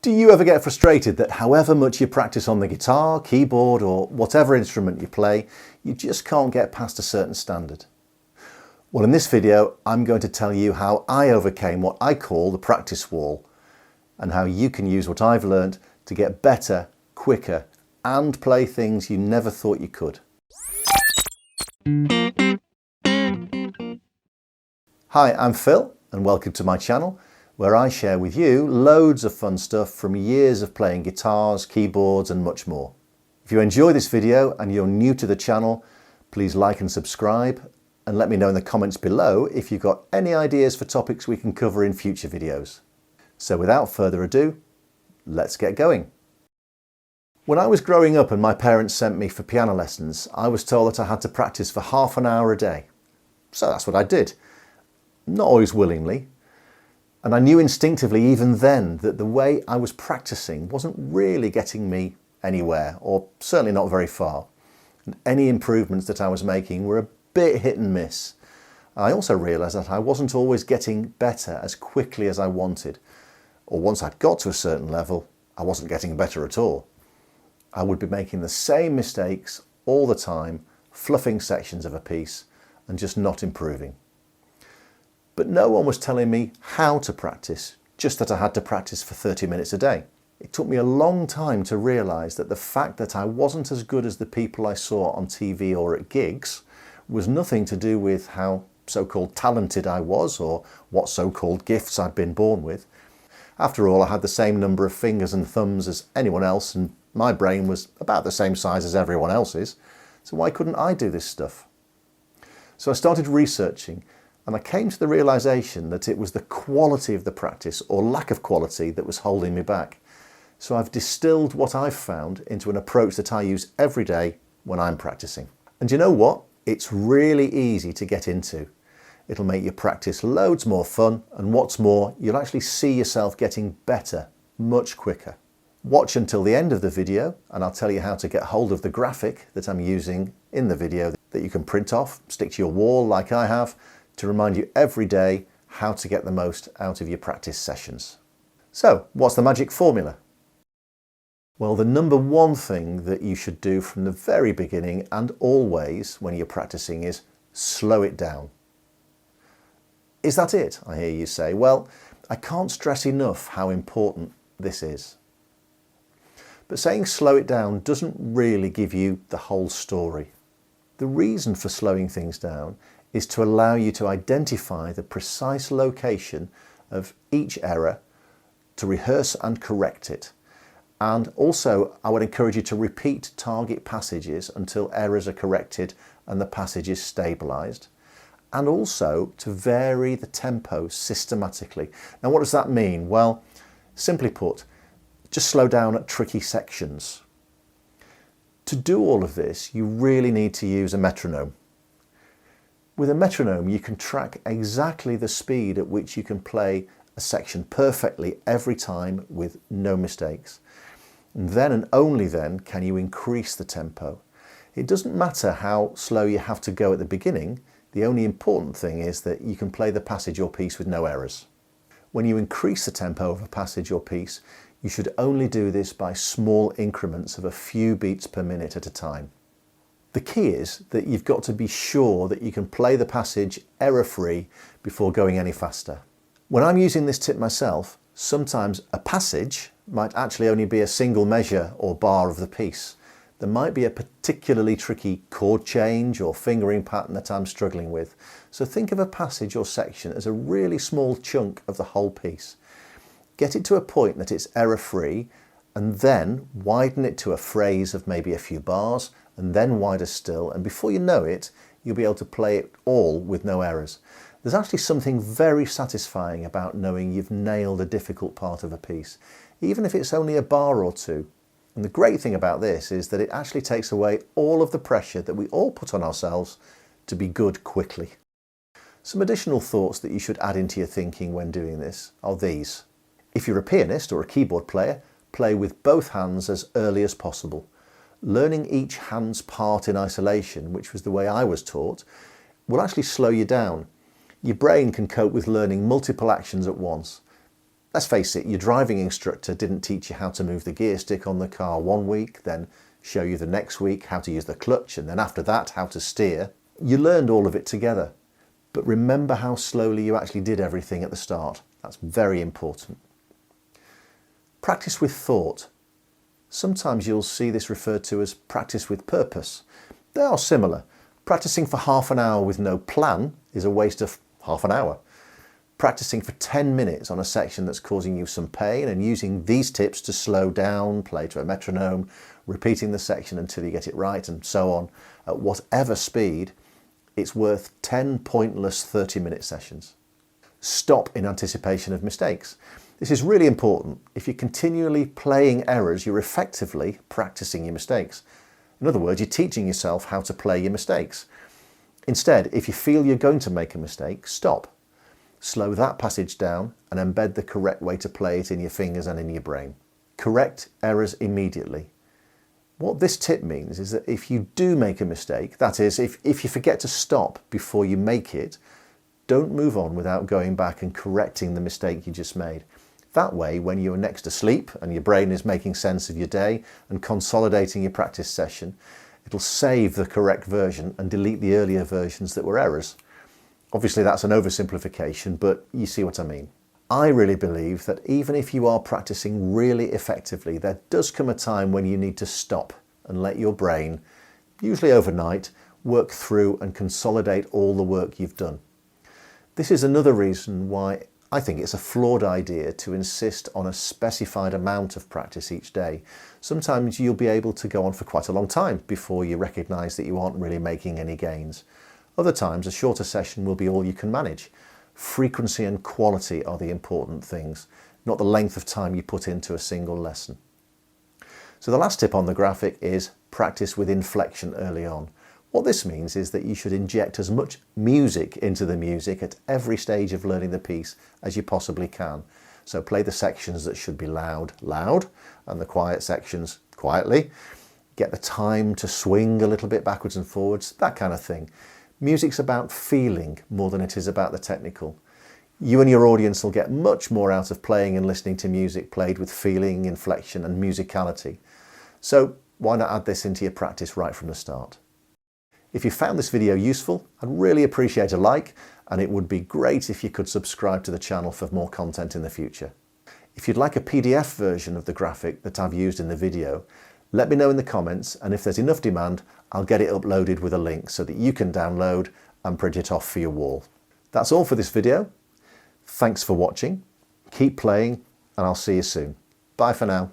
Do you ever get frustrated that however much you practice on the guitar, keyboard or whatever instrument you play, you just can't get past a certain standard? Well, in this video, I'm going to tell you how I overcame what I call the practice wall and how you can use what I've learned to get better, quicker and play things you never thought you could. Hi, I'm Phil and welcome to my channel, where I share with you loads of fun stuff from years of playing guitars, keyboards and much more. If you enjoy this video and you're new to the channel, please like and subscribe and let me know in the comments below if you've got any ideas for topics we can cover in future videos. So without further ado, let's get going. When I was growing up and my parents sent me for piano lessons, I was told that I had to practice for half an hour a day. So that's what I did. Not always willingly. And I knew instinctively even then that the way I was practicing wasn't really getting me anywhere, or certainly not very far. And any improvements that I was making were a bit hit and miss. I also realised that I wasn't always getting better as quickly as I wanted, or once I'd got to a certain level, I wasn't getting better at all. I would be making the same mistakes all the time, fluffing sections of a piece and just not improving. But no one was telling me how to practice, just that I had to practice for 30 minutes a day. It took me a long time to realise that the fact that I wasn't as good as the people I saw on TV or at gigs was nothing to do with how so-called talented I was or what so-called gifts I'd been born with. After all, I had the same number of fingers and thumbs as anyone else and my brain was about the same size as everyone else's, so why couldn't I do this stuff? So I started researching and I came to the realisation that it was the quality of the practice or lack of quality that was holding me back. So I've distilled what I've found into an approach that I use every day when I'm practicing. And you know what? It's really easy to get into. It'll make your practice loads more fun, and what's more, you'll actually see yourself getting better much quicker. Watch until the end of the video and I'll tell you how to get hold of the graphic that I'm using in the video that you can print off, stick to your wall like I have, to remind you every day how to get the most out of your practice sessions. So, what's the magic formula? Well, the number one thing that you should do from the very beginning and always when you're practicing is slow it down. Is that it? I hear you say. Well, I can't stress enough how important this is. But saying slow it down doesn't really give you the whole story. The reason for slowing things down is to allow you to identify the precise location of each error, to rehearse and correct it. And also, I would encourage you to repeat target passages until errors are corrected and the passage is stabilised. And also to vary the tempo systematically. Now, what does that mean? Well, simply put, just slow down at tricky sections. To do all of this, you really need to use a metronome. With a metronome, you can track exactly the speed at which you can play a section perfectly every time with no mistakes. And then and only then can you increase the tempo. It doesn't matter how slow you have to go at the beginning, the only important thing is that you can play the passage or piece with no errors. When you increase the tempo of a passage or piece, you should only do this by small increments of a few beats per minute at a time. The key is that you've got to be sure that you can play the passage error-free before going any faster. When I'm using this tip myself, sometimes a passage might actually only be a single measure or bar of the piece. There might be a particularly tricky chord change or fingering pattern that I'm struggling with. So think of a passage or section as a really small chunk of the whole piece. Get it to a point that it's error-free and then widen it to a phrase of maybe a few bars and then wider still, and before you know it, you'll be able to play it all with no errors. There's actually something very satisfying about knowing you've nailed a difficult part of a piece, even if it's only a bar or two. And the great thing about this is that it actually takes away all of the pressure that we all put on ourselves to be good quickly. Some additional thoughts that you should add into your thinking when doing this are these. If you're a pianist or a keyboard player, play with both hands as early as possible. Learning each hand's part in isolation, which was the way I was taught, will actually slow you down. Your brain can cope with learning multiple actions at once. Let's face it, your driving instructor didn't teach you how to move the gear stick on the car one week, then show you the next week how to use the clutch, and then after that how to steer. You learned all of it together. But remember how slowly you actually did everything at the start. That's very important. Practice with thought. Sometimes you'll see this referred to as practice with purpose. They are similar. Practicing for half an hour with no plan is a waste of half an hour. Practicing for 10 minutes on a section that's causing you some pain and using these tips to slow down, play to a metronome, repeating the section until you get it right and so on, at whatever speed, it's worth 10 pointless 30-minute sessions. Stop in anticipation of mistakes. This is really important. If you're continually playing errors, you're effectively practicing your mistakes. In other words, you're teaching yourself how to play your mistakes. Instead, if you feel you're going to make a mistake, stop. Slow that passage down and embed the correct way to play it in your fingers and in your brain. Correct errors immediately. What this tip means is that if you do make a mistake, that is, if you forget to stop before you make it, don't move on without going back and correcting the mistake you just made. That way, when you're next asleep and your brain is making sense of your day and consolidating your practice session, it'll save the correct version and delete the earlier versions that were errors. Obviously, that's an oversimplification, but you see what I mean. I really believe that even if you are practicing really effectively, there does come a time when you need to stop and let your brain, usually overnight, work through and consolidate all the work you've done. This is another reason why I think it's a flawed idea to insist on a specified amount of practice each day. Sometimes you'll be able to go on for quite a long time before you recognise that you aren't really making any gains. Other times, a shorter session will be all you can manage. Frequency and quality are the important things, not the length of time you put into a single lesson. So the last tip on the graphic is practice with inflection early on. What this means is that you should inject as much music into the music at every stage of learning the piece as you possibly can. So play the sections that should be loud, loud, and the quiet sections quietly. Get the time to swing a little bit backwards and forwards, that kind of thing. Music's about feeling more than it is about the technical. You and your audience will get much more out of playing and listening to music played with feeling, inflection and musicality. So why not add this into your practice right from the start? If you found this video useful, I'd really appreciate a like, and it would be great if you could subscribe to the channel for more content in the future. If you'd like a PDF version of the graphic that I've used in the video, let me know in the comments, and if there's enough demand, I'll get it uploaded with a link so that you can download and print it off for your wall. That's all for this video. Thanks for watching, keep playing, and I'll see you soon. Bye for now.